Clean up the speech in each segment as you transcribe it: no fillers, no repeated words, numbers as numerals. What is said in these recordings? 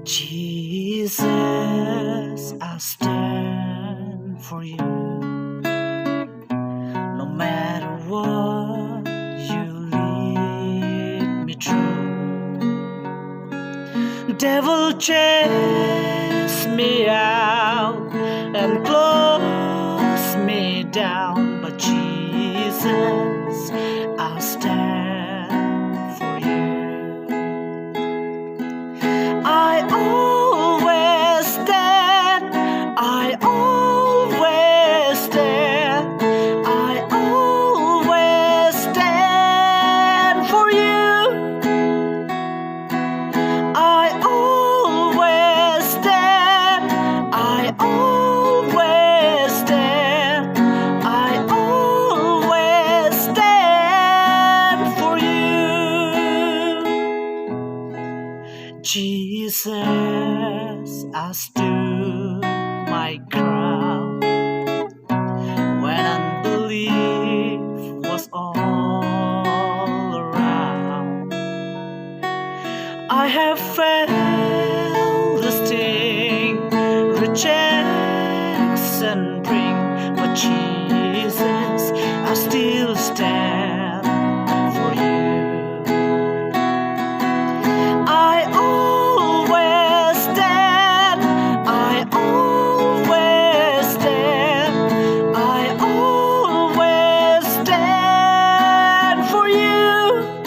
Jesus, I stand for you. No matter what you lead me through, devil chase me out and close me down, but Jesus, I stand for you. I always stand, I always stand, I always stand for you. I always stand, I always stand, I always stand for you. Jesus, I stood my ground when unbelief was all around. I have felt the sting, rejection bring, but Jesus, I still stand for you. I always stand, I always stand, I always stand for you,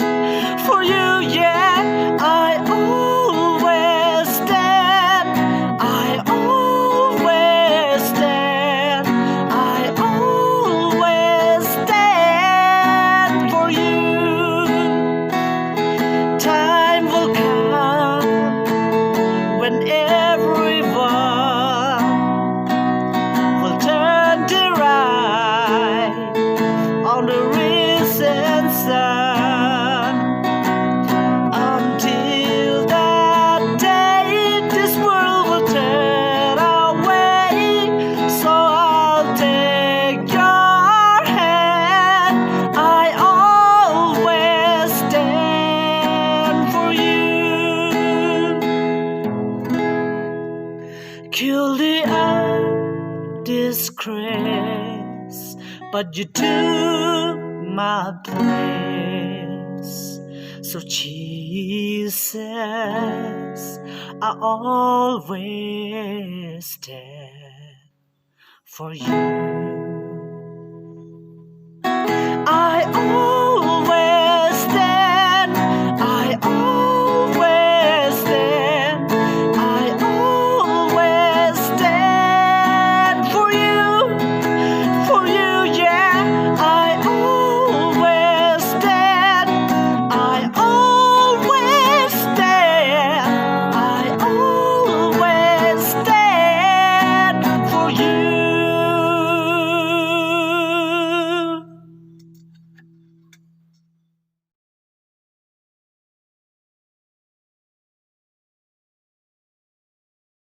yeah. I always stand, I always stand, I always stand for you. Time will come when everyone will turn their eye on the risen sun. Until that day, this world will turn away. So I'll take your hand. I always stand for you. Kill the disgrace, but you took my place. So Jesus, I always stand for you.